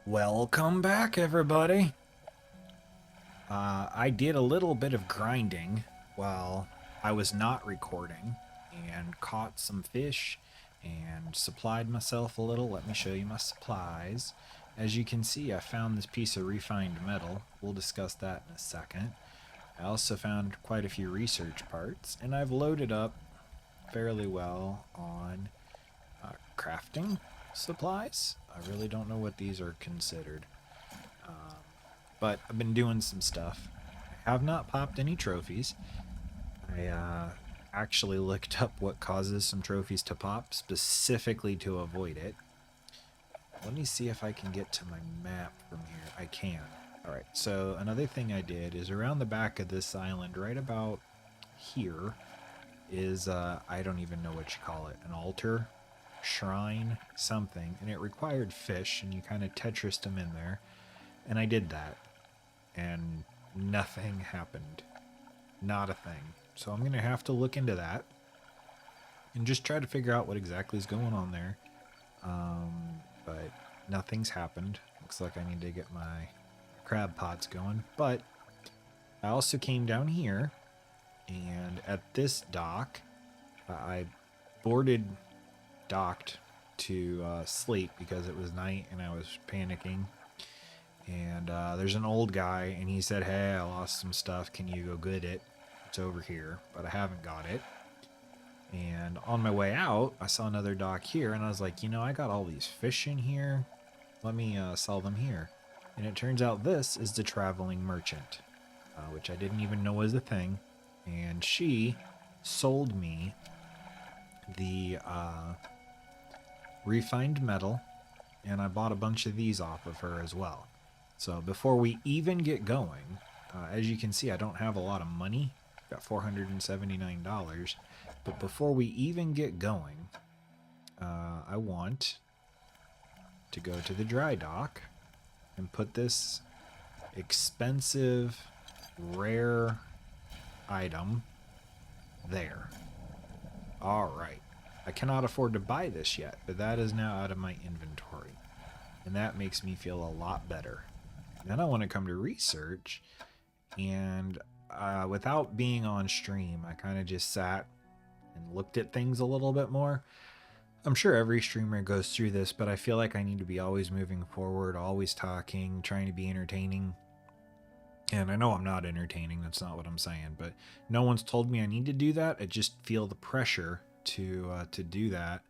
Welcome back, everybody. I did a little bit of grinding while I was not recording and caught some fish and supplied myself a little. Let me show you my supplies. As you can see, I found this piece of refined metal. We'll discuss that in a second. I also found quite a few research parts, and I've loaded up fairly well on crafting supplies. I really don't know what these are considered. But I've been doing some stuff. I have not popped any trophies. I actually looked up what causes some trophies to pop specifically to avoid it. Let me see if I can get to my map from here. I can. Alright, so another thing I did is around the back of this island, right about here, is, I don't even know what you call it, an altar, shrine, something, and it required fish, and you kind of Tetrised them in there, and I did that, and nothing happened. Not a thing. So I'm going to have to look into that, and just try to figure out what exactly is going on there, but nothing's happened. Looks like I need to get my crab pots going, but I also came down here, and at this dock, I docked to sleep because it was night and I was panicking. And there's an old guy, and he said, "Hey, I lost some stuff. Can you go get it? It's over here," but I haven't got it. And on my way out, I saw another dock here, and I was like, I got all these fish in here. Let me sell them here. And it turns out this is the traveling merchant, which I didn't even know was a thing. And she sold me the refined metal, and I bought a bunch of these off of her as well. So before we even get going, as you can see, I don't have a lot of money. Got $479. But before we even get going, I want to go to the dry dock and put this expensive, rare item there. Alright. I cannot afford to buy this yet, but that is now out of my inventory. And that makes me feel a lot better. Then I want to come to research, and without being on stream, I kind of just sat and looked at things a little bit more. I'm sure every streamer goes through this, but I feel like I need to be always moving forward, always talking, trying to be entertaining. And I know I'm not entertaining, that's not what I'm saying, but no one's told me I need to do that. I just feel the pressure to do that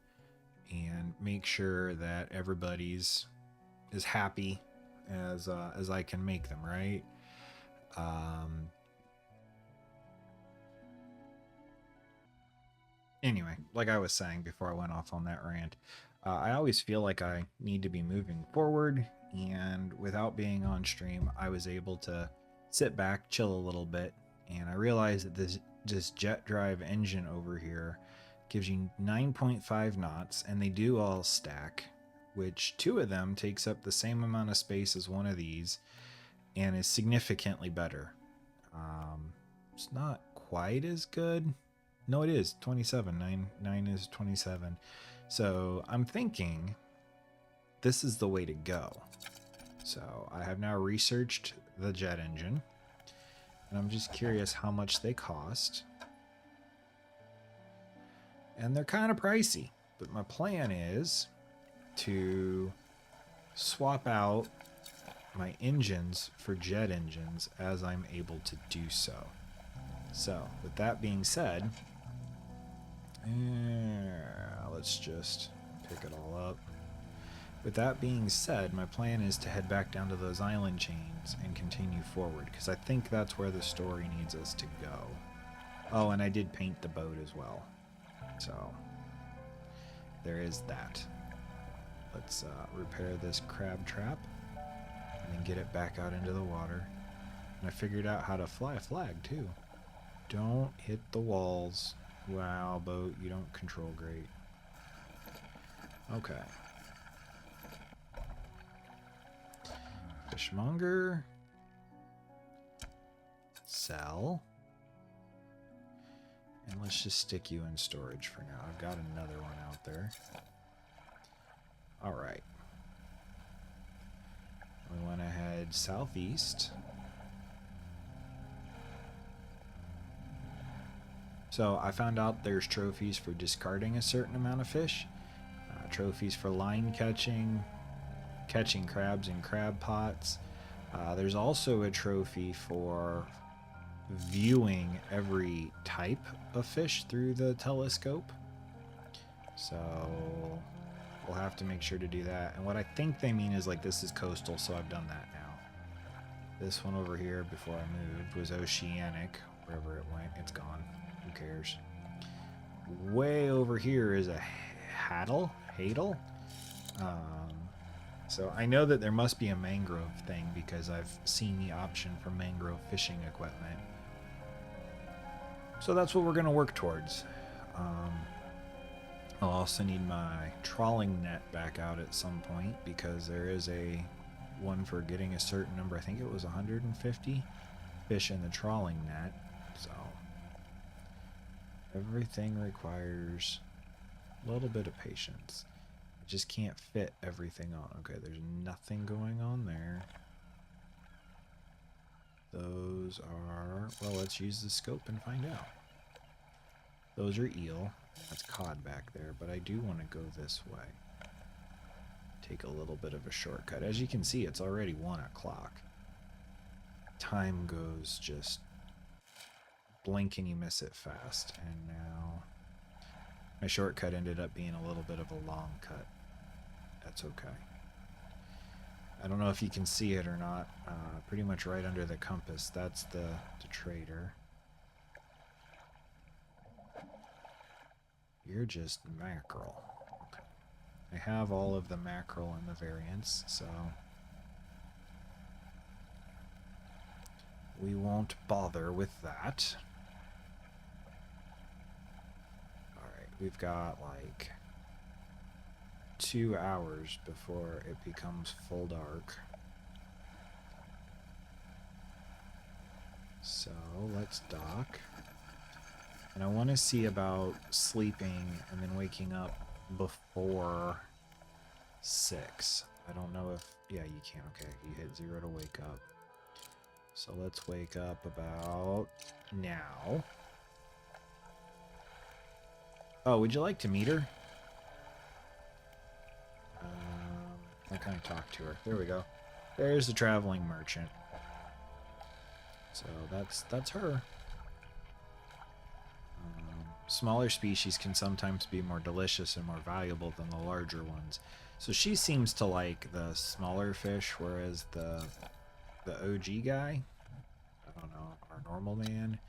and make sure that everybody's as happy as I can make them, right? Anyway, like I was saying before I went off on that rant, I always feel like I need to be moving forward, and without being on stream, I was able to sit back, chill a little bit, and I realized that this jet drive engine over here gives you 9.5 knots, and they do all stack, which 2 of them takes up the same amount of space as one of these, and is significantly better. It's not quite as good. No, it is 27. 9 is 27. So I'm thinking this is the way to go. So I have now researched the jet engine, and I'm just curious how much they cost. And they're kind of pricey, but my plan is to swap out my engines for jet engines as I'm able to do so. So with that being said, let's just pick it all up. With that being said, my plan is to head back down to those island chains and continue forward, because I think that's where the story needs us to go. Oh, and I did paint the boat as well. So there is that. Let's repair this crab trap and then get it back out into the water. And I figured out how to fly a flag too. Don't hit the walls. Wow, boat, you don't control great. Okay. Fishmonger. Sell. And let's just stick you in storage for now. I've got another one out there. Alright. We want to head southeast. So I found out there's trophies for discarding a certain amount of fish, trophies for line catching, catching crabs in crab pots. There's also a trophy for viewing every type of fish through the telescope. So we'll have to make sure to do that. And what I think they mean is like this is coastal, so I've done that now. This one over here before I moved was oceanic. Wherever it went, it's gone. Who cares? Way over here is a hadal. So I know that there must be a mangrove thing because I've seen the option for mangrove fishing equipment. So that's what we're going to work towards. I'll also need my trawling net back out at some point because there is a one for getting a certain number. I think it was 150 fish in the trawling net. So everything requires a little bit of patience. I just can't fit everything on. Okay, there's nothing going on there. Those are, well, let's use the scope and find out. Those are eel. That's cod back there, but I do want to go this way. Take a little bit of a shortcut. As you can see, it's already 1 o'clock. Time goes just blink and you miss it fast. And now my shortcut ended up being a little bit of a long cut. That's okay. I don't know if you can see it or not. Pretty much right under the compass. That's the trader. You're just mackerel. Okay. I have all of the mackerel and the variants, so we won't bother with that. Alright, we've got like 2 hours before it becomes full dark. So let's dock. And I want to see about sleeping and then waking up before 6. I don't know if... Yeah, you can. Okay, you hit 0 to wake up. So let's wake up about now. Oh, would you like to meet her? I kind of talked to her. There we go. There's the traveling merchant. So that's her. Smaller species can sometimes be more delicious and more valuable than the larger ones. So she seems to like the smaller fish, whereas the OG guy, I don't know, our normal man,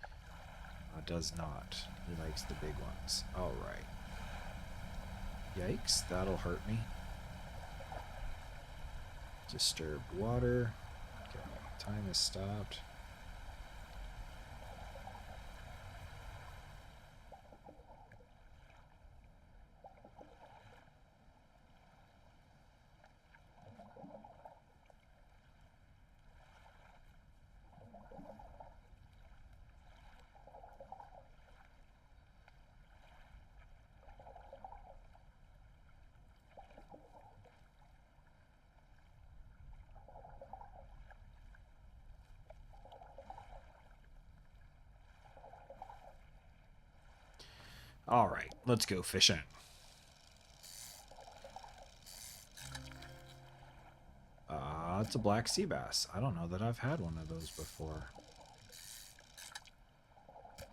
does not. He likes the big ones. Alright. Yikes, that'll hurt me. Disturbed water. Okay, time has stopped. All right, let's go fishing. It's a black sea bass. I don't know that I've had one of those before.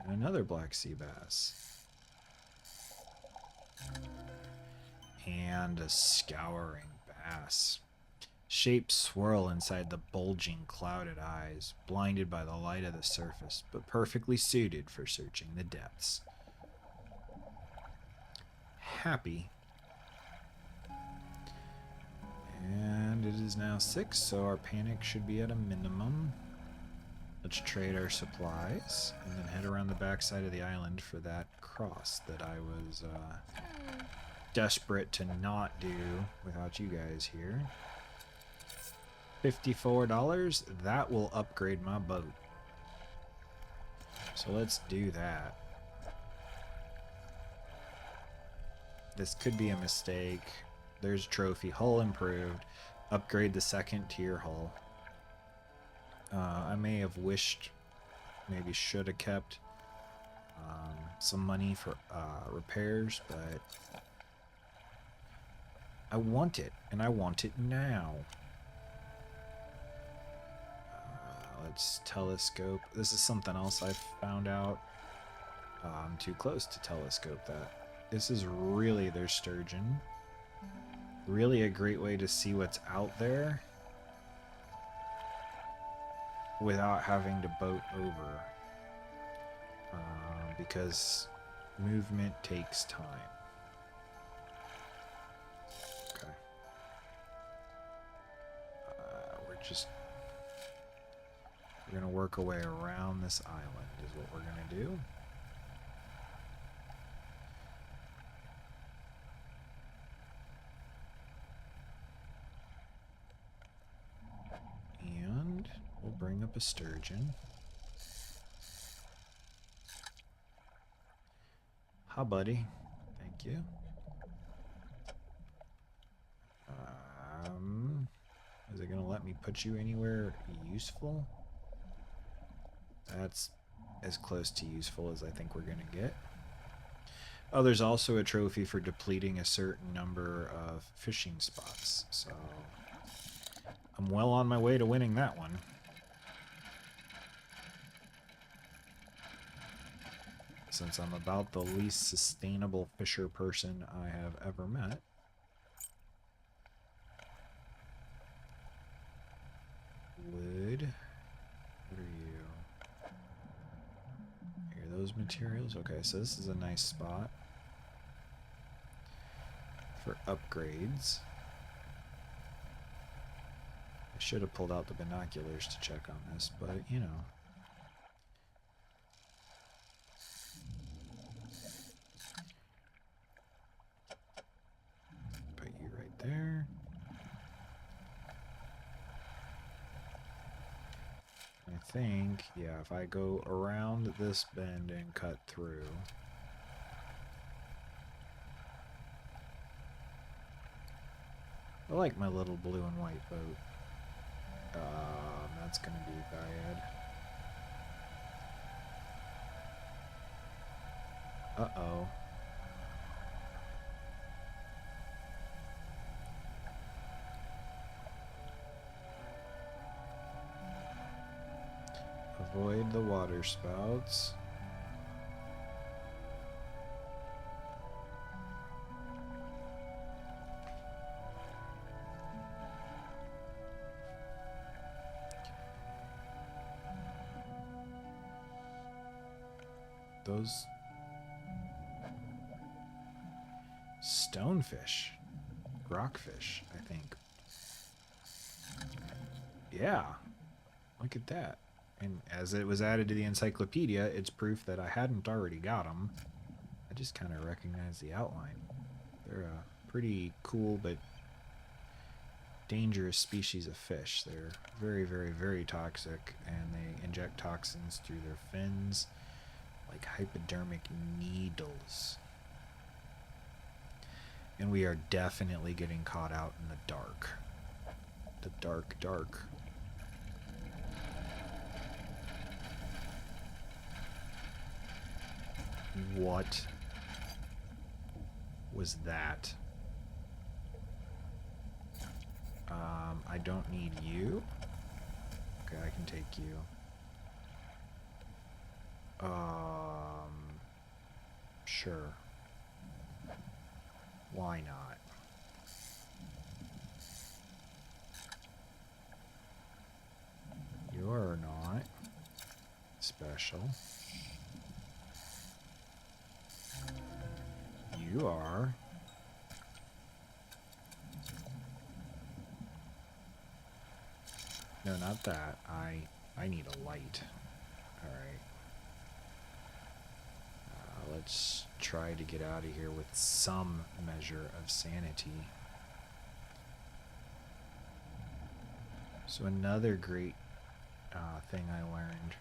And another black sea bass. And a scouring bass. Shapes swirl inside the bulging, clouded eyes, blinded by the light of the surface, but perfectly suited for searching the depths. Happy. And it is now 6, so our panic should be at a minimum. Let's trade our supplies and then head around the backside of the island for that cross that I was desperate to not do without you guys here. $54, that will upgrade my boat. So let's do that. This could be a mistake. There's a trophy, hull improved. upgrade the second tier hull. I may have wished, maybe should have kept some money for repairs, but I want it, and I want it now. Let's telescope. This is something else I found out. I'm too close to telescope that. This is really their sturgeon. Really a great way to see what's out there without having to boat over. Because movement takes time. Okay. We're gonna work our way around this island is what we're gonna do. And we'll bring up a sturgeon. Hi, buddy. Thank you. Is it gonna let me put you anywhere useful? That's as close to useful as I think we're gonna get. Oh, there's also a trophy for depleting a certain number of fishing spots, so I'm well on my way to winning that one. Since I'm about the least sustainable fisher person I have ever met. Wood. What are you? Here, those materials. Okay, so this is a nice spot for upgrades. I should have pulled out the binoculars to check on this, but you know. Put you right there. I think, yeah, if I go around this bend and cut through. I like my little blue and white boat. That's gonna be bad. Uh-oh. Avoid the water spouts. Those stonefish, rockfish, I think. Yeah, look at that. And as it was added to the encyclopedia, it's proof that I hadn't already got them. I just kind of recognize the outline. They're a pretty cool but dangerous species of fish. They're very, very, very toxic, and they inject toxins through their fins like hypodermic needles. And we are definitely getting caught out in the dark. The dark, dark. What was that? I don't need you. Okay, I can take you. Sure. Why not? You're not special. You are. No, not that. I need a light. Alright. Let's try to get out of here with some measure of sanity. So another great thing I learned.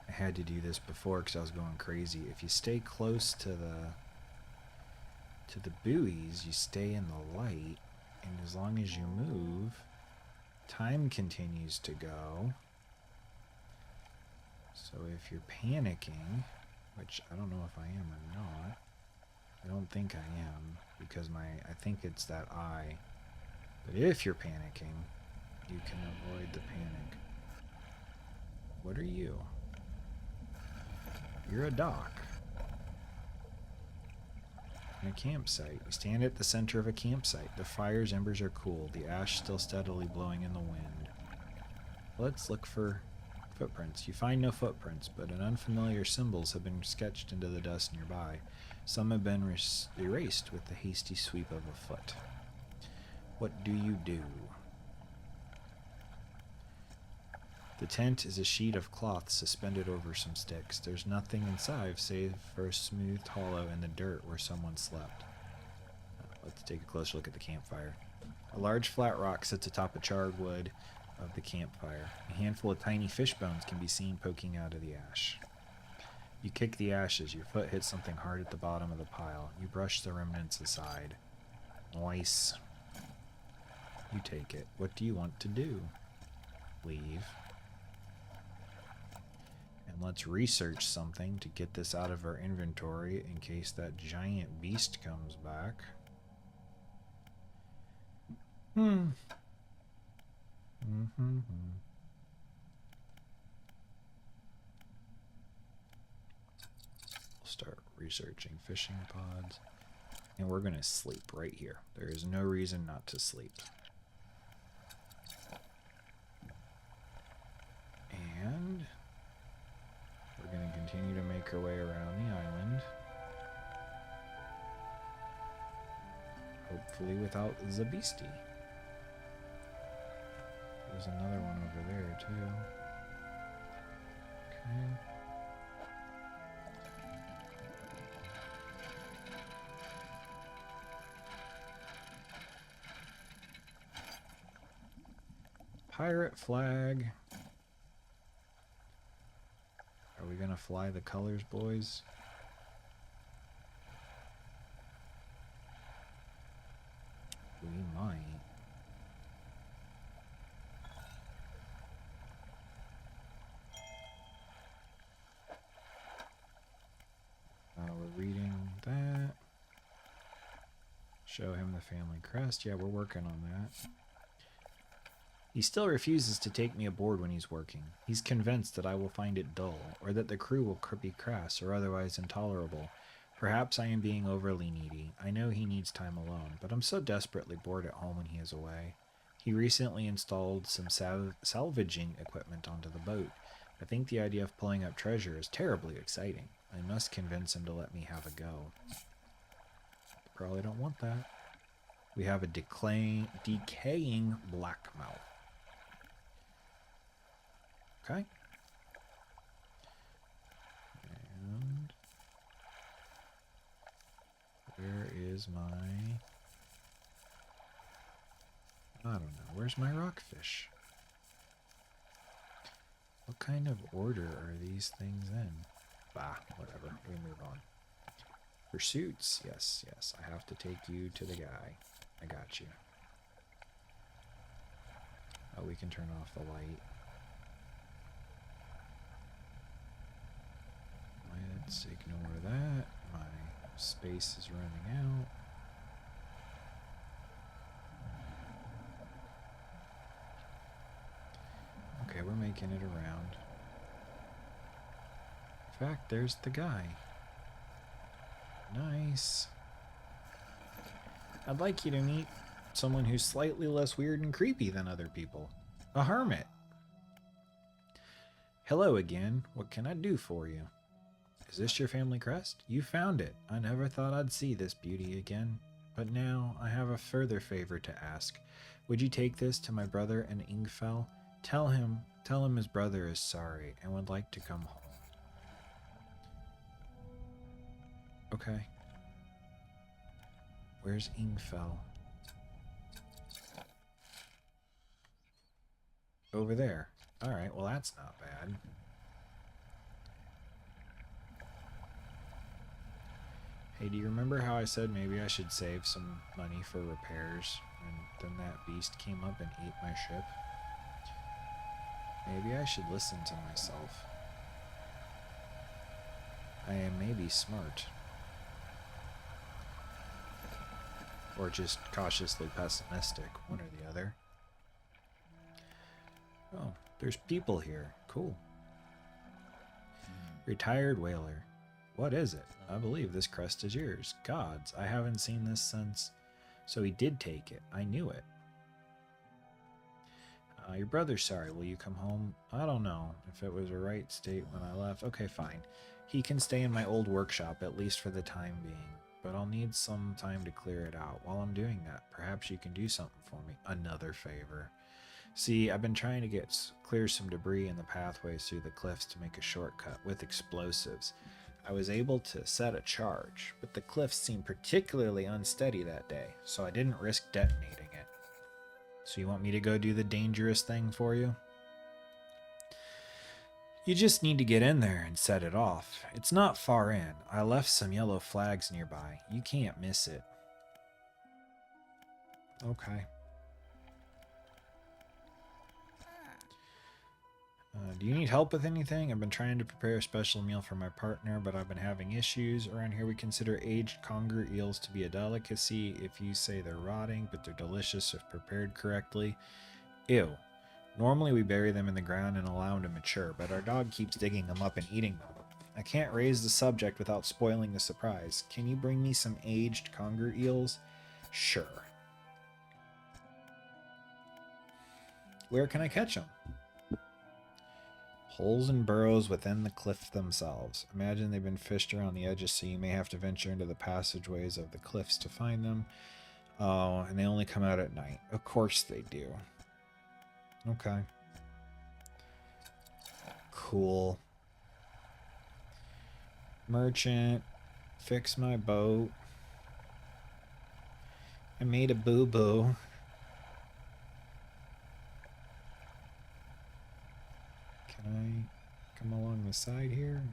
I had to do this before because I was going crazy. If you stay close to the buoys, you stay in the light. And as long as you move, time continues to go. So if you're panicking, which I don't know if I am or not, I don't think I am, because I think it's that eye. But if you're panicking, you can avoid the panic. What are you? You're a dock. In a campsite. You stand at the center of a campsite. The fire's embers are cool, the ash still steadily blowing in the wind. Let's look for footprints. You find no footprints, but unfamiliar symbols have been sketched into the dust nearby. Some have been erased with the hasty sweep of a foot. What do you do? The tent is a sheet of cloth suspended over some sticks. There's nothing inside save for a smoothed hollow in the dirt where someone slept. Let's take a closer look at the campfire. A large flat rock sits atop a charred wood of the campfire. A handful of tiny fish bones can be seen poking out of the ash. You kick the ashes. Your foot hits something hard at the bottom of the pile. You brush the remnants aside. Nice. You take it. What do you want to do? Leave. And let's research something to get this out of our inventory in case that giant beast comes back. We'll start researching fishing pods. And we're going to sleep right here. There is no reason not to sleep. And we're going to continue to make our way around the island. Hopefully without the beastie. There's another one over there too. Okay. Pirate flag. Are we gonna fly the colors, boys? We might. We're reading that. Show him the family crest. Yeah, we're working on that. He still refuses to take me aboard when he's working. He's convinced that I will find it dull, or that the crew will be crass or otherwise intolerable. Perhaps I am being overly needy. I know he needs time alone, but I'm so desperately bored at home when he is away. He recently installed some salvaging equipment onto the boat. I think the idea of pulling up treasure is terribly exciting. I must convince him to let me have a go. Probably don't want that. We have a decaying blackmouth. Okay. And where is my... I don't know. Where's my rockfish? What kind of order are these things in? Bah, whatever. We move on. Pursuits. Yes, yes. I have to take you to the guy. I got you. Oh, we can turn off the light. Let's ignore that. My space is running out. Okay, we're making it around. In fact, there's the guy. Nice. I'd like you to meet someone who's slightly less weird and creepy than other people. A hermit. Hello again. What can I do for you? Is this your family crest? You found it. I never thought I'd see this beauty again. But now I have a further favor to ask. Would you take this to my brother in Ingfell? Tell him his brother is sorry and would like to come home. Okay. Where's Ingfell? Over there. Alright, well that's not bad. Hey, do you remember how I said maybe I should save some money for repairs And then that beast came up and ate my ship. Maybe I should listen to myself. I am maybe smart. Or just cautiously pessimistic, one or the other. Oh, there's people here. Cool. Retired whaler. What is it? I believe this crest is yours. Gods, I haven't seen this since... So he did take it. I knew it. Your brother's sorry. Will you come home? I don't know if it was a right state when I left. Okay, fine. He can stay in my old workshop, at least for the time being. But I'll need some time to clear it out. While I'm doing that, perhaps you can do something for me. Another favor. See, I've been trying to clear some debris in the pathways through the cliffs to make a shortcut with explosives. I was able to set a charge, but the cliffs seemed particularly unsteady that day, so I didn't risk detonating it. So you want me to go do the dangerous thing for you? You just need to get in there and set it off. It's not far in. I left some yellow flags nearby. You can't miss it. Okay. Do you need help with anything? I've been trying to prepare a special meal for my partner, but I've been having issues. Around here we consider aged conger eels to be a delicacy if you say they're rotting, but they're delicious if prepared correctly. Ew. Normally we bury them in the ground and allow them to mature, but our dog keeps digging them up and eating them. I can't raise the subject without spoiling the surprise. Can you bring me some aged conger eels? Sure. Where can I catch them? Holes and burrows within the cliff themselves. Imagine they've been fished around the edges, so you may have to venture into the passageways of the cliffs to find them. Oh, and they only come out at night. Of course they do. Okay. Cool. Merchant. Fix my boat. I made a boo-boo. Can I come along the side here?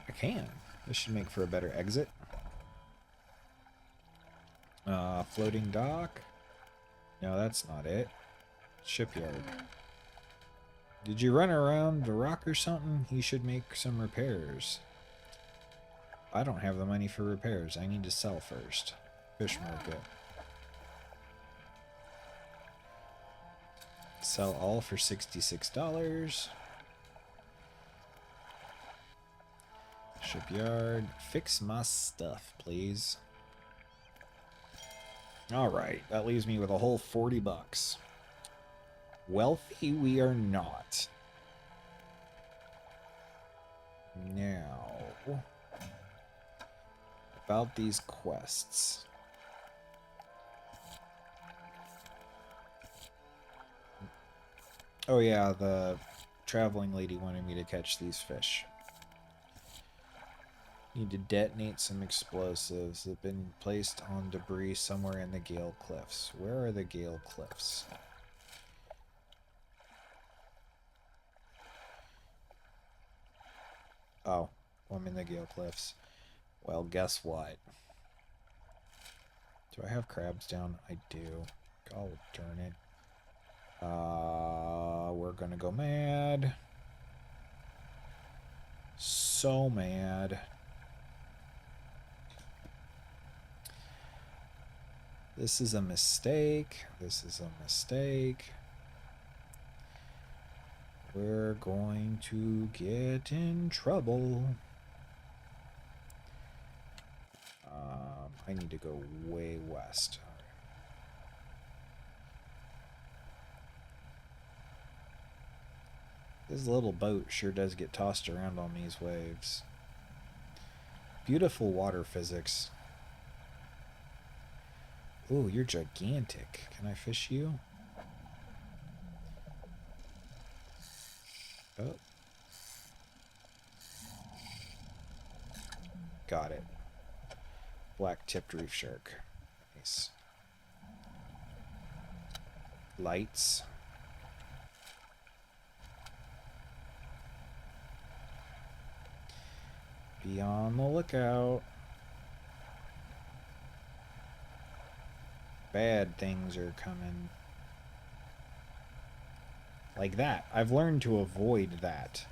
I can. This should make for a better exit. Floating dock. No, that's not it. Shipyard. Did you run around the rock or something? You should make some repairs. I don't have the money for repairs. I need to sell first. Fish market. Sell all for $66. Shipyard. Fix my stuff, please. Alright, that leaves me with a whole 40 bucks. Wealthy we are not. Now, about these quests. Oh yeah, the traveling lady wanted me to catch these fish. Need to detonate some explosives that have been placed on debris somewhere in the Gale Cliffs. Where are the Gale Cliffs? Oh, I'm in the Gale Cliffs. Well, guess what? Do I have crabs down? I do. Oh, darn it. We're gonna go mad. So mad. This is a mistake. This is a mistake. We're going to get in trouble. I need to go way west. This little boat sure does get tossed around on these waves. Beautiful water physics. Ooh, you're gigantic. Can I fish you? Oh. Got it. Black-tipped reef shark. Nice. Lights. Be on the lookout. Bad things are coming. Like that. I've learned to avoid that.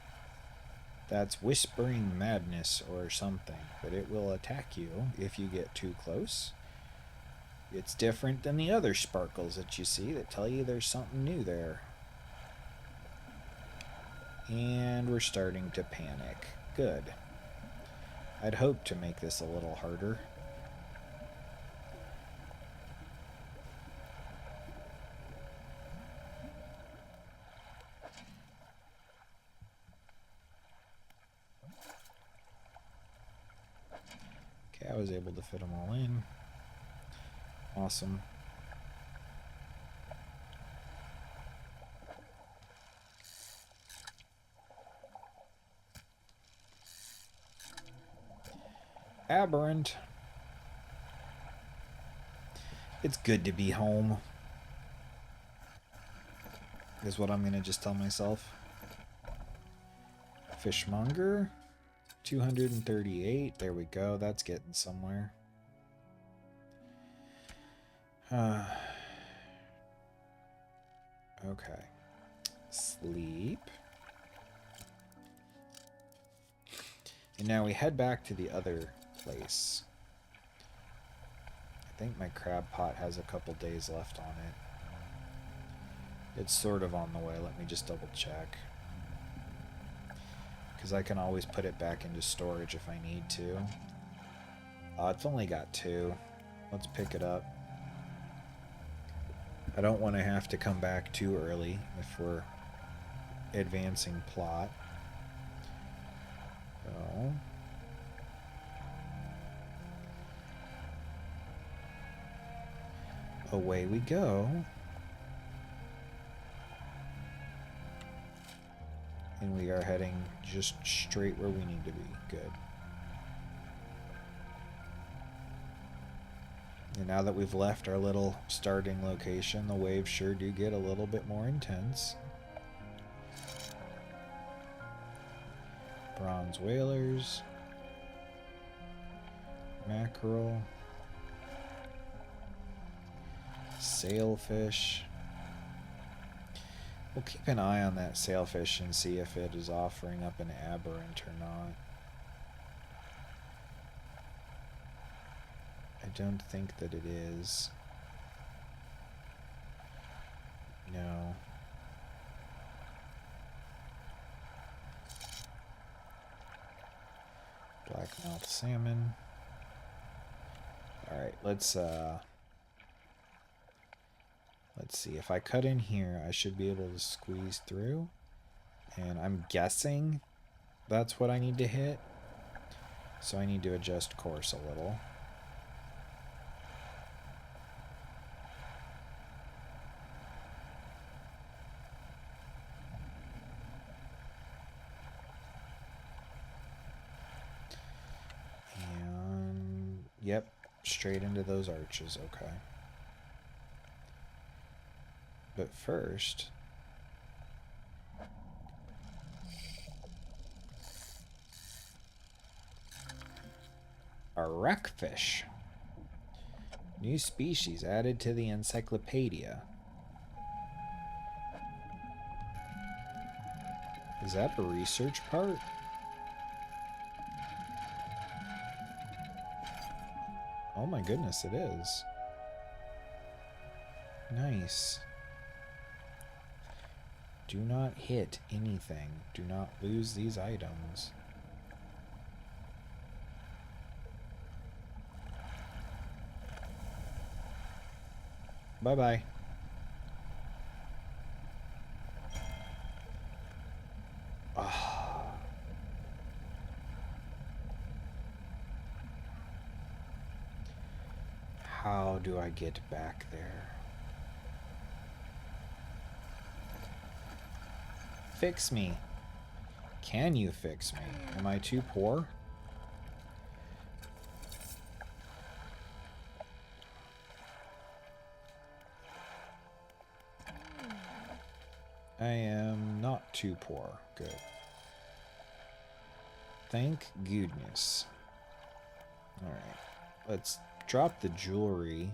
That's whispering madness or something, but it will attack you if you get too close. It's different than the other sparkles that you see that tell you there's something new there. And we're starting to panic. Good. I'd hoped to make this a little harder. Okay, I was able to fit them all in. Awesome. Aberrant. It's good to be home, is what I'm going to just tell myself. Fishmonger. 238. There we go. That's getting somewhere. Okay. Sleep. And now we head back to the other place. I think my crab pot has a couple days left on it. It's sort of on the way. Let me just double check. Because I can always put it back into storage if I need to. It's only got 2. Let's pick it up. I don't want to have to come back too early if we're advancing plot. So... away we go. And we are heading just straight where we need to be. Good. And now that we've left our little starting location, the waves sure do get a little bit more intense. Bronze whalers. Mackerel. Sailfish. We'll keep an eye on that sailfish and see if it is offering up an aberrant or not. I don't think that it is. No. Blackmouth salmon. Alright, let's see. If I cut in here, I should be able to squeeze through. And I'm guessing that's what I need to hit. So I need to adjust course a little. And yep, straight into those arches. Okay. But first, a wreckfish. New species added to the encyclopedia. Is that the research part? Oh my goodness, it is. Nice. Do not hit anything. Do not lose these items. Bye-bye. Oh. How do I get back there? Fix me. Can you fix me? Am I too poor? I am not too poor. Good. Thank goodness. Alright. Let's drop the jewelry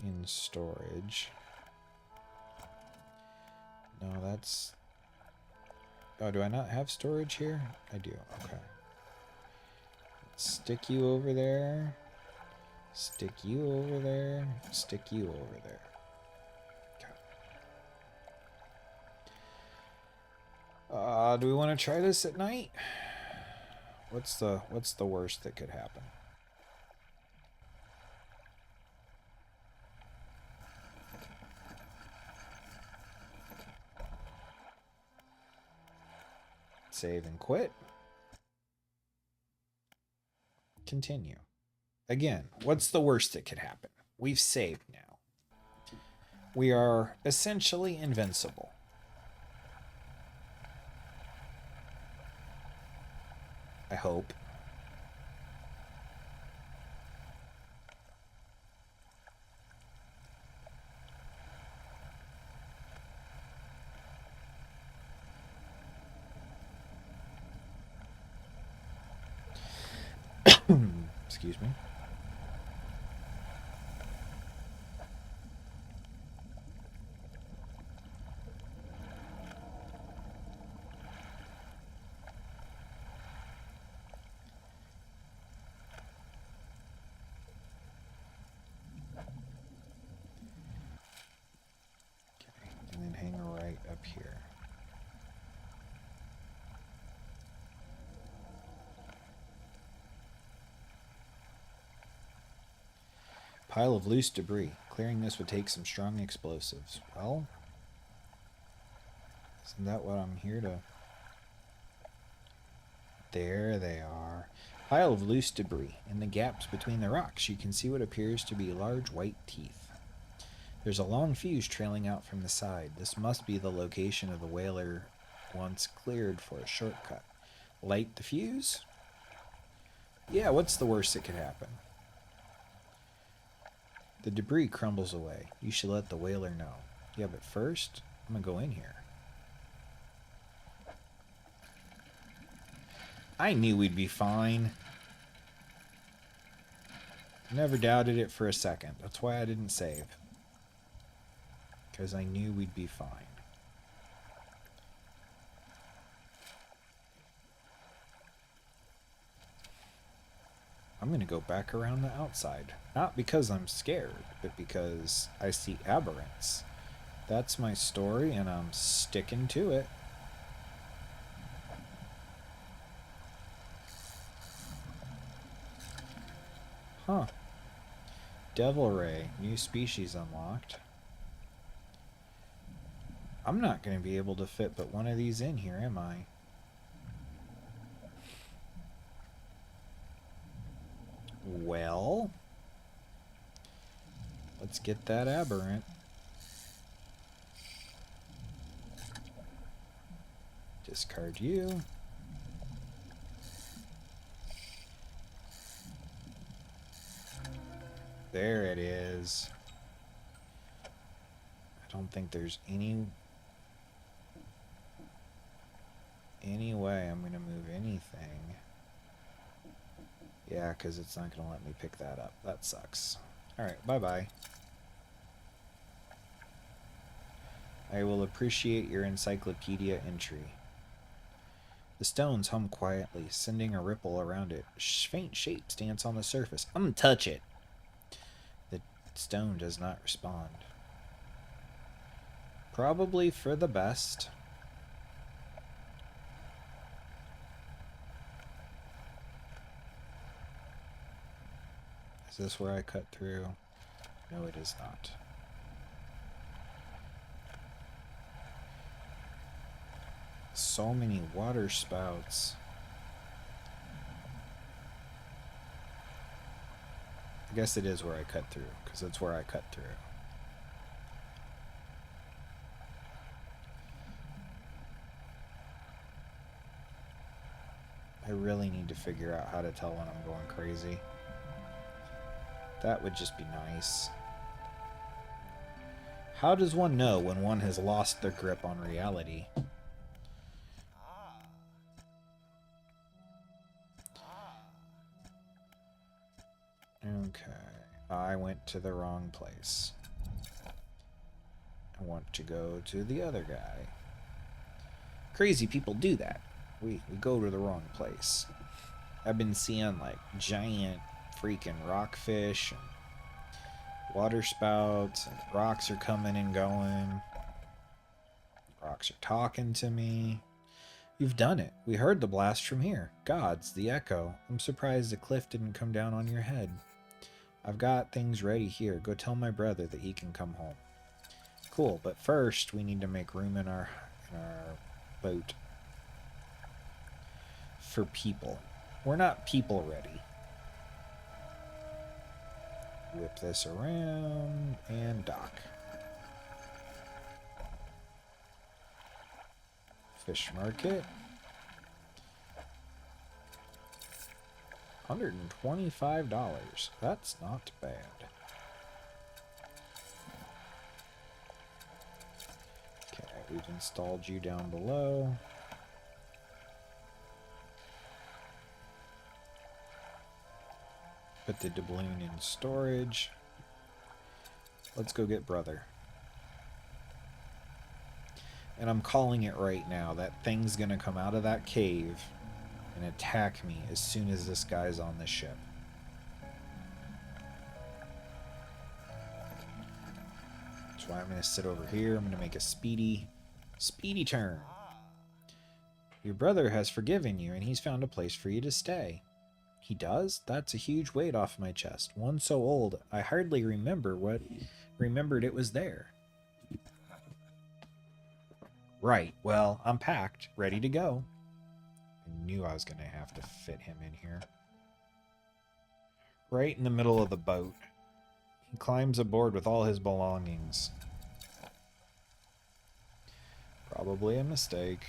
in storage. No, that's... Oh, do I not have storage here? I do, okay. Stick you over there. Stick you over there. Stick you over there. Okay. Do we want to try this at night? What's the worst that could happen? Save and quit. Continue. Again, what's the worst that could happen? We've saved now. We are essentially invincible. I hope. Excuse me. Okay, and then hang right up here. Pile of loose debris. Clearing this would take some strong explosives. Well, isn't that what I'm here to... There they are. Pile of loose debris. In the gaps between the rocks, you can see what appears to be large white teeth. There's a long fuse trailing out from the side. This must be the location of the whaler once cleared for a shortcut. Light the fuse? Yeah, what's the worst that could happen? The debris crumbles away. You should let the whaler know. Yeah, but first, I'm gonna go in here. I knew we'd be fine. Never doubted it for a second. That's why I didn't save. Because I knew we'd be fine. I'm going to go back around the outside. Not because I'm scared, but because I see aberrants. That's my story, and I'm sticking to it. Huh. Devil Ray. New species unlocked. I'm not going to be able to fit but one of these in here, am I? Well, let's get that aberrant. Discard you. There it is. I don't think there's any way I'm going to move anything. Yeah, because it's not going to let me pick that up. That sucks. Alright, bye-bye. I will appreciate your encyclopedia entry. The stones hum quietly, sending a ripple around it. Faint shapes dance on the surface. I'm gonna touch it. The stone does not respond. Probably for the best. Is this where I cut through? No, it is not. So many water spouts. I guess it is where I cut through, because that's where I cut through. I really need to figure out how to tell when I'm going crazy. That would just be nice. How does one know when one has lost their grip on reality? Okay. I went to the wrong place. I want to go to the other guy. Crazy people do that. We go to the wrong place. I've been seeing like giant freaking rockfish and water spouts, and rocks are coming and going. Rocks are talking to me. You've done it. We heard the blast from here. Gods, the echo. I'm surprised the cliff didn't come down on your head. I've got things ready here. Go tell my brother that he can come home. Cool, but first we need to make room in our boat for people. We're not people ready. Whip this around and dock. Fish market. $125. That's not bad. Okay, we've installed you down below. Put the doubloon in storage. Let's go get brother. And I'm calling it right now. That thing's gonna come out of that cave and attack me as soon as this guy's on the ship. That's why I'm gonna sit over here. I'm gonna make a speedy turn. Your brother has forgiven you and he's found a place for you to stay. He does? That's a huge weight off my chest. One so old, I hardly remembered it was there. Right, well, I'm packed, ready to go. I knew I was going to have to fit him in here. Right in the middle of the boat. He climbs aboard with all his belongings. Probably a mistake.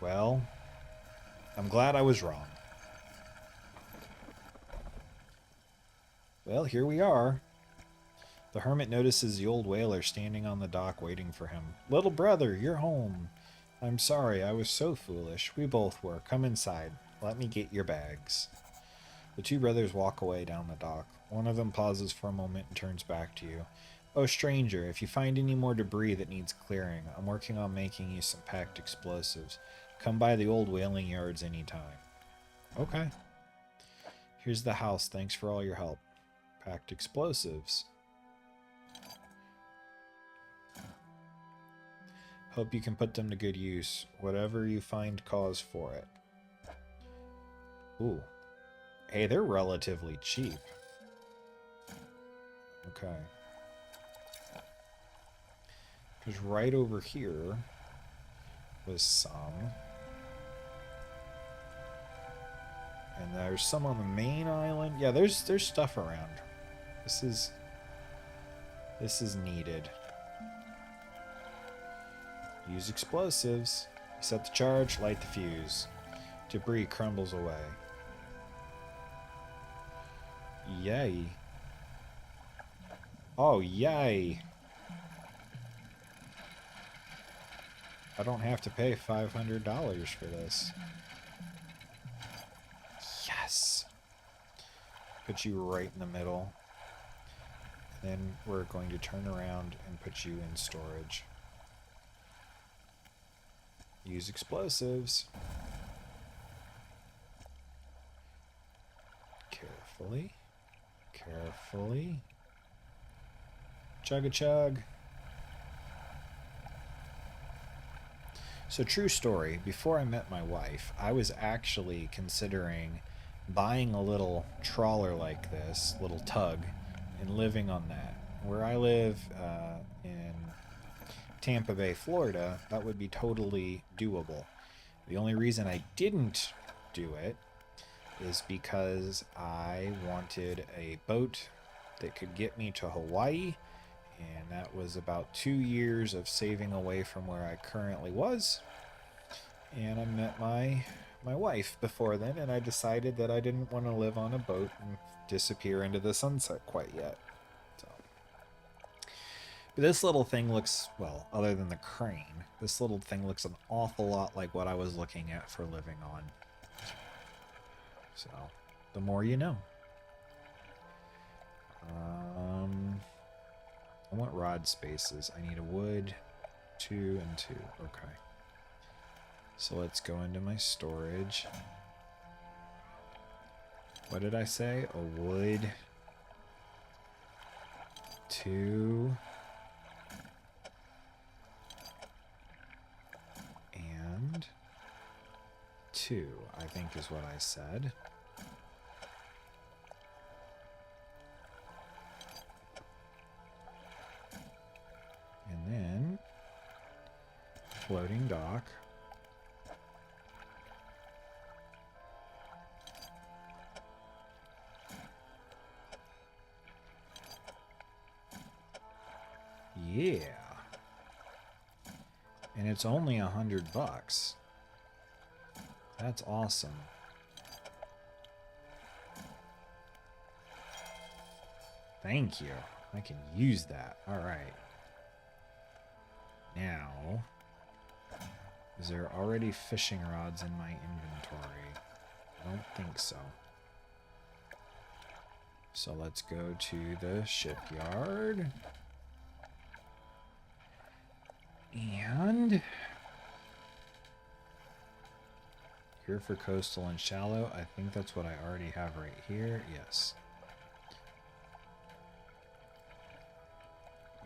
Well, I'm glad I was wrong. Well, here we are. The hermit notices the old whaler standing on the dock waiting for him. Little brother, you're home. I'm sorry, I was so foolish. We both were. Come inside. Let me get your bags. The two brothers walk away down the dock. One of them pauses for a moment and turns back to you. Oh, stranger, if you find any more debris that needs clearing, I'm working on making you some packed explosives. Come by the old whaling yards anytime. Okay. Here's the house. Thanks for all your help. Packed explosives. Hope you can put them to good use. Whatever you find cause for it. Ooh. Hey, they're relatively cheap. Okay. Because right over here was some. And there's some on the main island. Yeah, there's stuff around. This is needed. Use explosives. Set the charge, light the fuse. Debris crumbles away. Yay. Oh, yay. I don't have to pay $500 for this. Yes. Put you right in the middle. And then we're going to turn around and put you in storage. Use explosives. Carefully. Carefully. Chug-a-chug. So, true story, before I met my wife, I was actually considering buying a little trawler like this, little tug, and living on that. Where I live in Tampa Bay, Florida, that would be totally doable. The only reason I didn't do it is because I wanted a boat that could get me to Hawaii, and that was about 2 years of saving away from where I currently was. And I met my wife before then, and I decided that I didn't want to live on a boat and disappear into the sunset quite yet. So This little thing looks, well, other than the crane, this little thing looks an awful lot like what I was looking at for living on. So, the more you know. I want rod spaces. I need a wood, 2 and 2. Okay. So let's go into my storage. What did I say? A wood, 2, and 2, I think is what I said. And then floating dock. Yeah. And it's only $100. That's awesome. Thank you. I can use that. All right. Now, is there already fishing rods in my inventory? I don't think so. So let's go to the shipyard. And here for coastal and shallow. I think that's what I already have right here. Yes.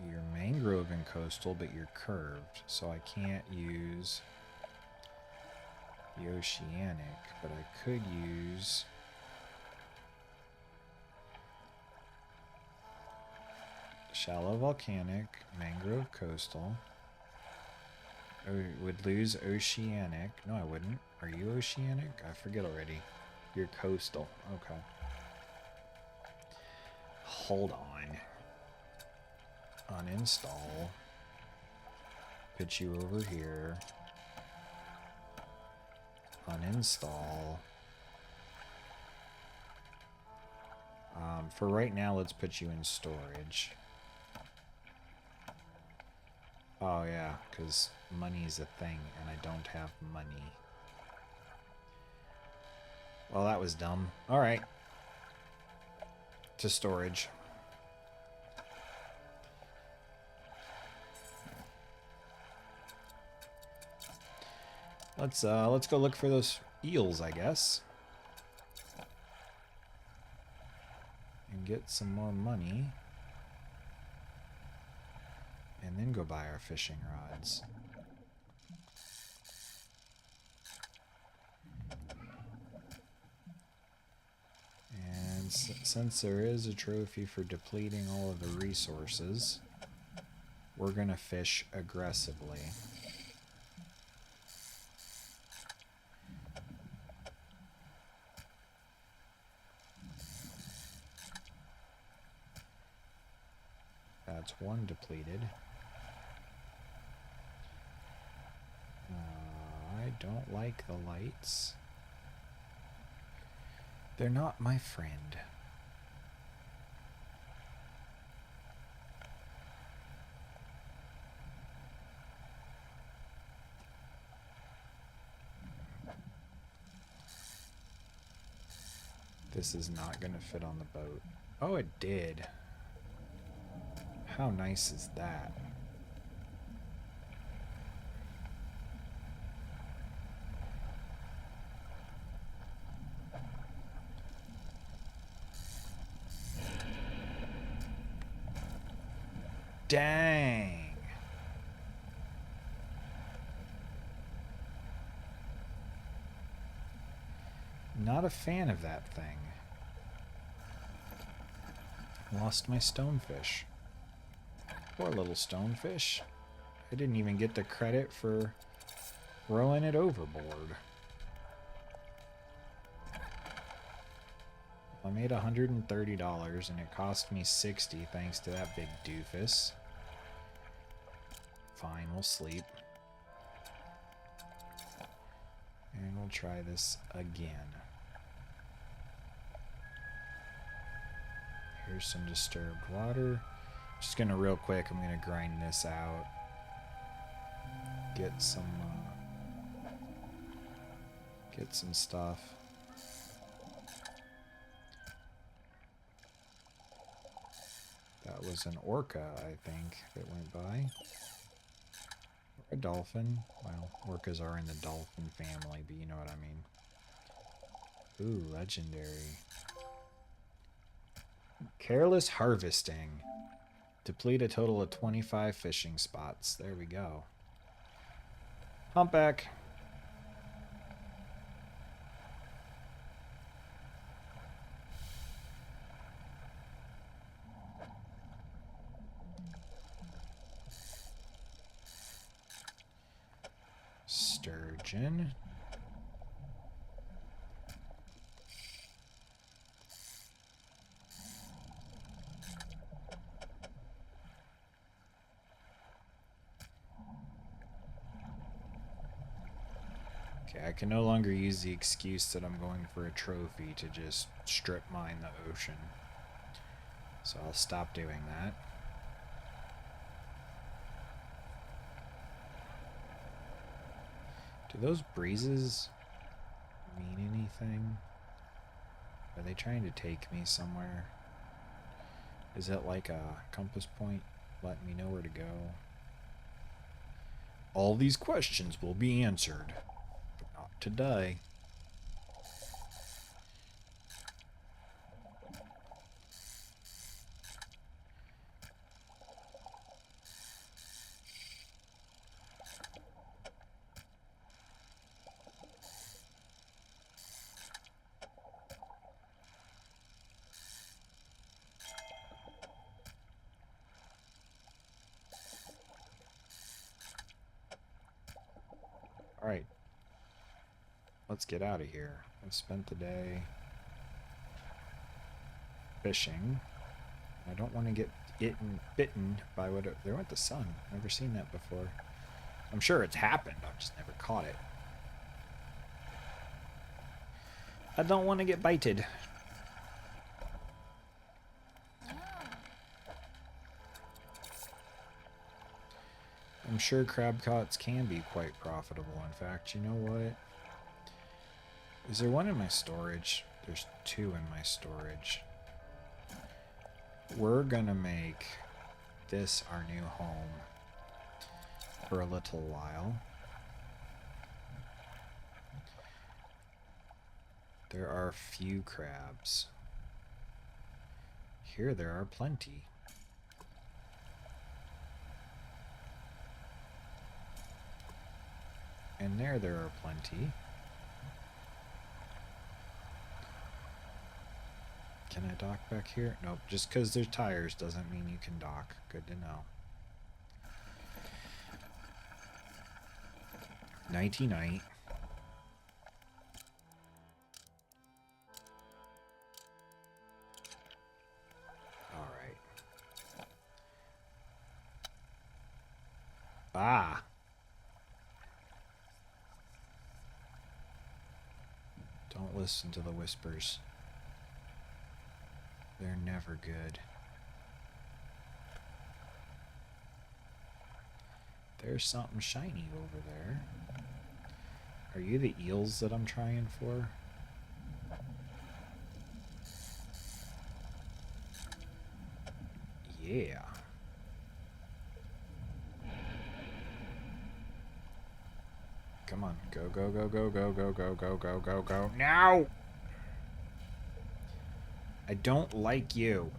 You're mangrove and coastal, but you're curved, so I can't use the oceanic, but I could use shallow volcanic, mangrove coastal. Oh, would lose oceanic. No, I wouldn't. Are you oceanic? I forget already. You're coastal. Okay. Hold on. Uninstall. Put you over here. Uninstall. For right now, let's put you in storage. Oh yeah, because money's a thing, and I don't have money. Well, that was dumb. Alright. To storage. Let's go look for those eels, I guess. And get some more money. And then go buy our fishing rods. And since there is a trophy for depleting all of the resources, we're gonna fish aggressively. That's one depleted. I don't like the lights. They're not my friend. This is not going to fit on the boat. Oh, it did. How nice is that? Dang. Not a fan of that thing. Lost my stonefish. Poor little stonefish. I didn't even get the credit for throwing it overboard. I made $130 and it cost me $60 thanks to that big doofus. Fine, we'll sleep. And we'll try this again. Here's some disturbed water. Just gonna real quick, I'm gonna grind this out. Get some stuff. That was an orca, I think, that went by. Or a dolphin. Well, orcas are in the dolphin family, but you know what I mean. Ooh, legendary. Careless harvesting. Deplete a total of 25 fishing spots. There we go. Humpback. Sturgeon. Okay, I can no longer use the excuse that I'm going for a trophy to just strip mine the ocean. So I'll stop doing that. Do those breezes mean anything? Are they trying to take me somewhere? Is it like a compass point letting me know where to go? All these questions will be answered, but not today. Alright. Let's get out of here. I've spent the day fishing. I don't want to get bitten by whatever. There went the sun. Never seen that before. I'm sure it's happened. I've just never caught it. I don't want to get bited. I'm sure crab cots can be quite profitable. In fact, you know what? Is there one in my storage? There's two in my storage. We're gonna make this our new home for a little while. There are few crabs. Here there are plenty. And there are plenty. Can I dock back here? Nope. Just because there's tires doesn't mean you can dock. Good to know. Nighty night. Alright. Ah! Don't listen to the whispers. They're never good. There's something shiny over there. Are you the eels that I'm trying for? Yeah. Come on. Go, go, go, go, go, go, go, go, go, go, go. Now! I don't like you.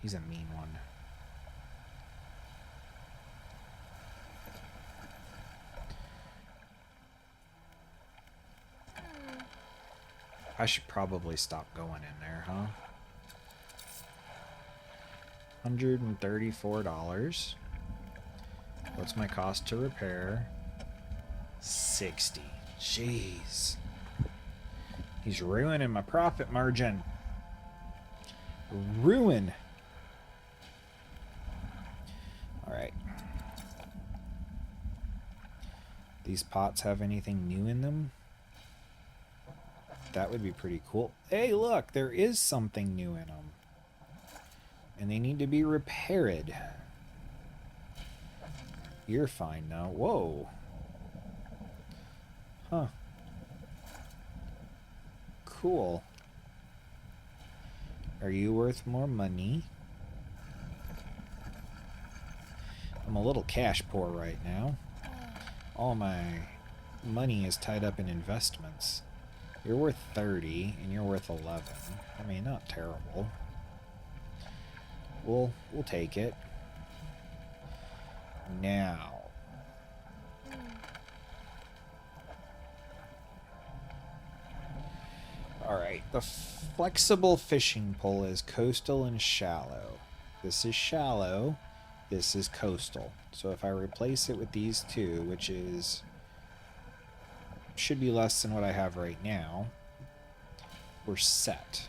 He's a mean one. I should probably stop going in there, huh? $134. What's my cost to repair? 60. Jeez. He's ruining my profit margin. Ruin. Alright. These pots have anything new in them? That would be pretty cool. Hey, look, there is something new in them. And they need to be repaired. You're fine now. Whoa. Huh. Cool. Are you worth more money? I'm a little cash poor right now. All my money is tied up in investments. You're worth 30 and you're worth 11. I mean, not terrible. We'll take it. Now. Alright, the flexible fishing pole is coastal and shallow. This is shallow. This is coastal. So if I replace it with these two, which is should be less than what I have right now, we're set.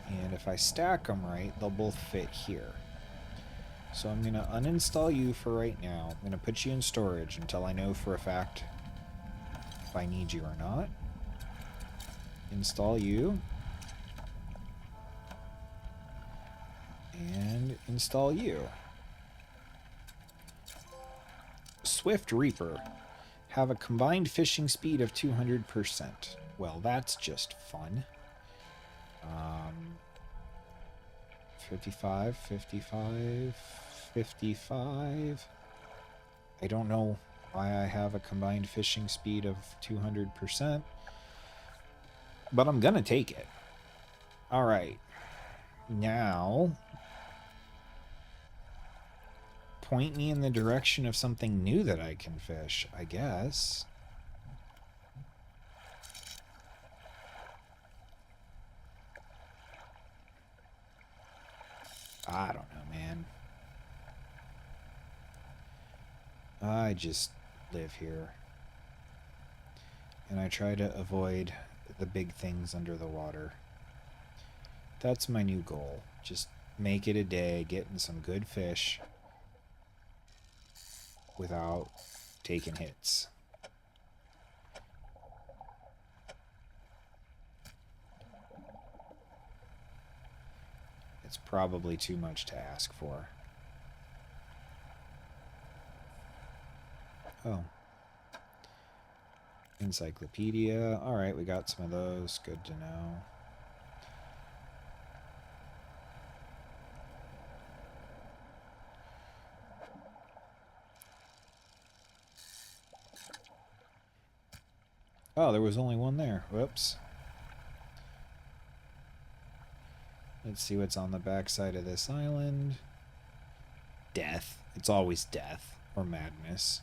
And if I stack them right, they'll both fit here. So I'm going to uninstall you for right now. I'm going to put you in storage until I know for a fact if I need you or not. Install you. And install you. Swift Reaper. Have a combined fishing speed of 200%. Well, that's just fun. 55, 55, 55. I don't know why I have a combined fishing speed of 200%, but I'm gonna take it. Alright. Now, point me in the direction of something new that I can fish, I guess. I don't know, man. I just live here. And I try to avoid the big things under the water. That's my new goal. Just make it a day, getting some good fish without taking hits. It's probably too much to ask for. Oh. Encyclopedia. Alright, we got some of those. Good to know. Oh, there was only one there. Whoops. Let's see what's on the backside of this island. Death. It's always death or madness.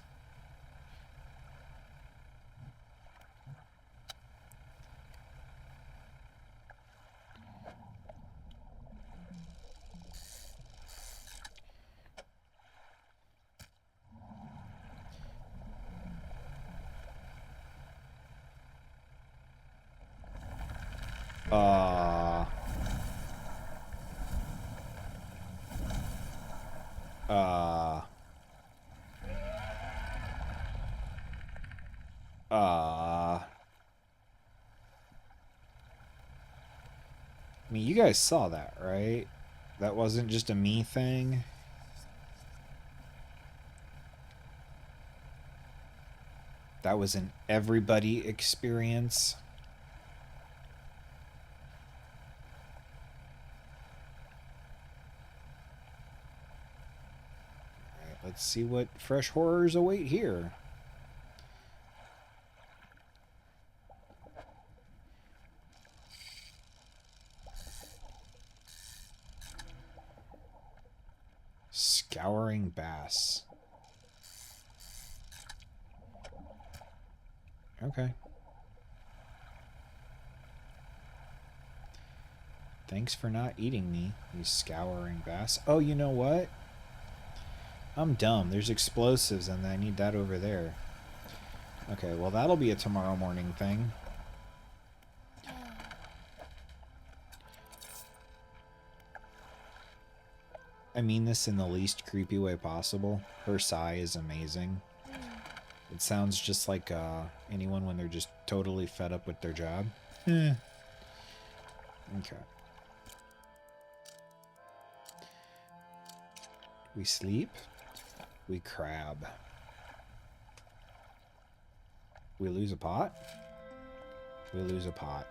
I mean, you guys saw that, right? That wasn't just a me thing. That was an everybody experience. Alright, let's see what fresh horrors await here. Scouring bass. Okay. Thanks for not eating me, you scouring bass. Oh, you know what? I'm dumb. There's explosives and I need that over there. Okay, well that'll be a tomorrow morning thing. I mean this in the least creepy way possible. Her sigh is amazing. It sounds just like anyone when they're just totally fed up with their job. Okay. We sleep. We crab. We lose a pot. We lose a pot.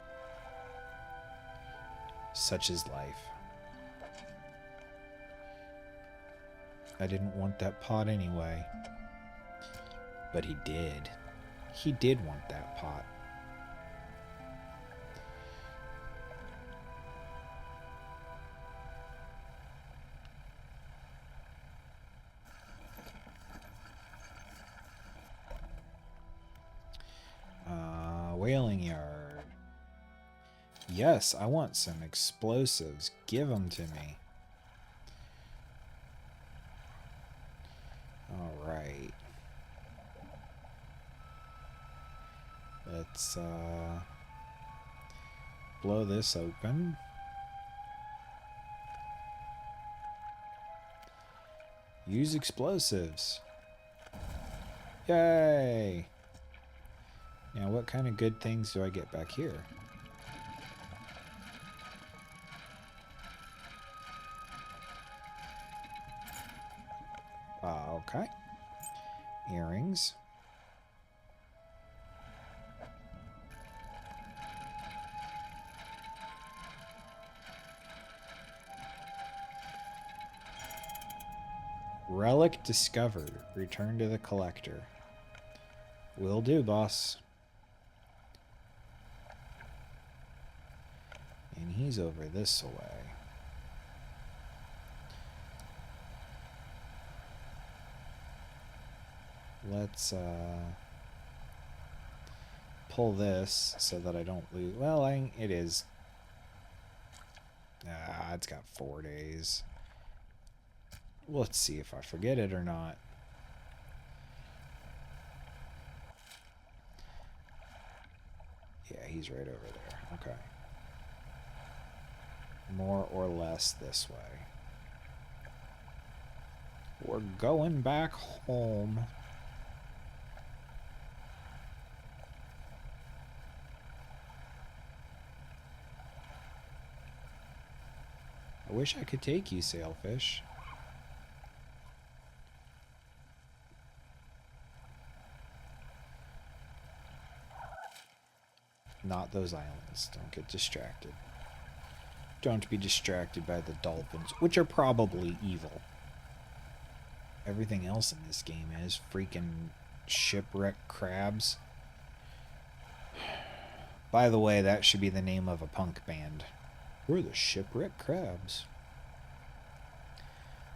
Such is life. I didn't want that pot anyway. But he did. He did want that pot. Whaling yard. Yes, I want some explosives. Give them to me. All right. Let's blow this open. Use explosives. Yay! Now, what kind of good things do I get back here? Okay. Earrings. Relic discovered. Return to the collector. Will do, boss. And he's over this way. Let's pull this so that I don't lose. Well, it is. It's got 4 days. Let's see if I forget it or not. Yeah, he's right over there. Okay. More or less this way. We're going back home. I wish I could take you, sailfish. Not those islands. Don't get distracted. Don't be distracted by the dolphins, which are probably evil. Everything else in this game is freaking shipwreck crabs. By the way, that should be the name of a punk band. We're the Shipwreck Crabs.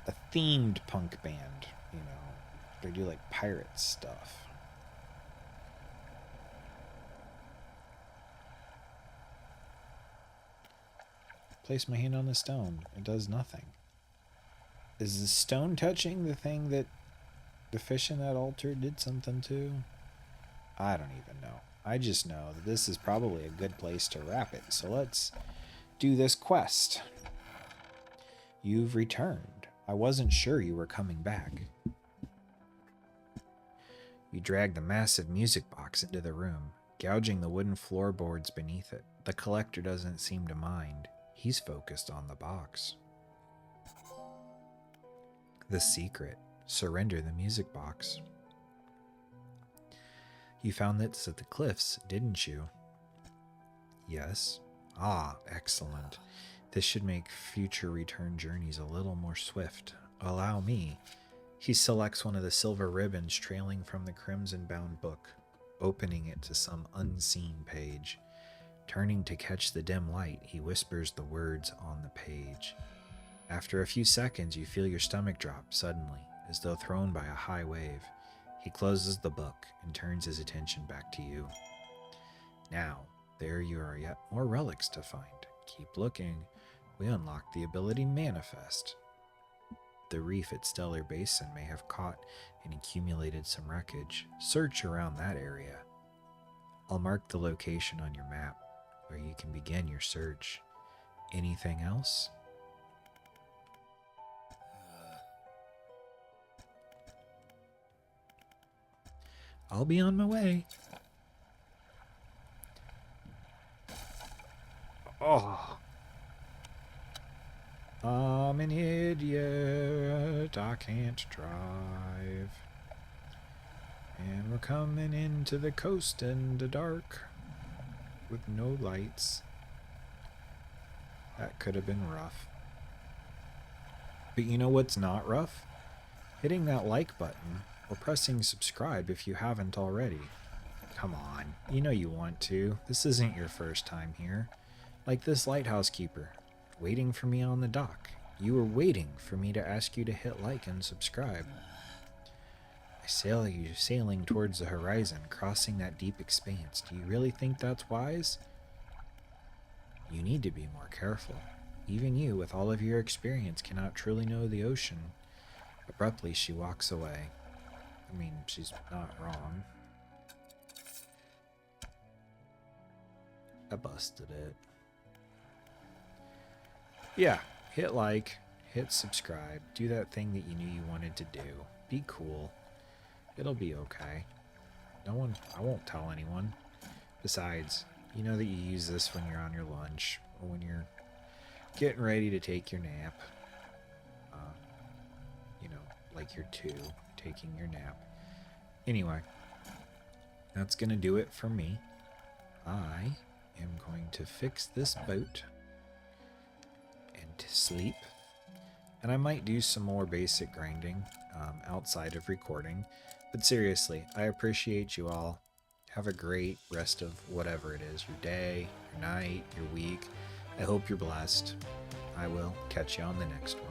A themed punk band, you know. They do like pirate stuff. Place my hand on the stone. It does nothing. Is the stone touching the thing that the fish in that altar did something to? I don't even know. I just know that this is probably a good place to wrap it. So let's do this quest. You've returned. I wasn't sure you were coming back. You drag the massive music box into the room, gouging the wooden floorboards beneath it. The collector doesn't seem to mind. He's focused on the box. The secret. Surrender the music box. You found this at the cliffs, didn't you? Yes. Ah, excellent. This should make future return journeys a little more swift. Allow me. He selects one of the silver ribbons trailing from the crimson-bound book, opening it to some unseen page. Turning to catch the dim light, he whispers the words on the page. After a few seconds, you feel your stomach drop suddenly, as though thrown by a high wave. He closes the book and turns his attention back to you. Now, there you are yet more relics to find. Keep looking. We unlock the ability Manifest. The reef at Stellar Basin may have caught and accumulated some wreckage. Search around that area. I'll mark the location on your map, where you can begin your search. Anything else? I'll be on my way. Oh. I'm an idiot. I can't drive. And we're coming into the coast in the dark with no lights. That could have been rough. But you know what's not rough? Hitting that like button or pressing subscribe if you haven't already. Come on, you know you want to. This isn't your first time here. Like this lighthouse keeper, waiting for me on the dock. You were waiting for me to ask you to hit like and subscribe. I sail you sailing towards the horizon, crossing that deep expanse. Do you really think that's wise? You need to be more careful. Even you, with all of your experience, cannot truly know the ocean. Abruptly, she walks away. I mean, she's not wrong. I busted it. Yeah, hit like, hit subscribe, do that thing that you knew you wanted to do. Be cool. It'll be okay. I won't tell anyone. Besides, you know that you use this when you're on your lunch or when you're getting ready to take your nap. You know, like you're taking your nap. Anyway, that's gonna do it for me. I am going to fix this boat and to sleep. And I might do some more basic grinding outside of recording. But seriously, I appreciate you all. Have a great rest of whatever it is, your day, your night, your week. I hope you're blessed. I will catch you on the next one.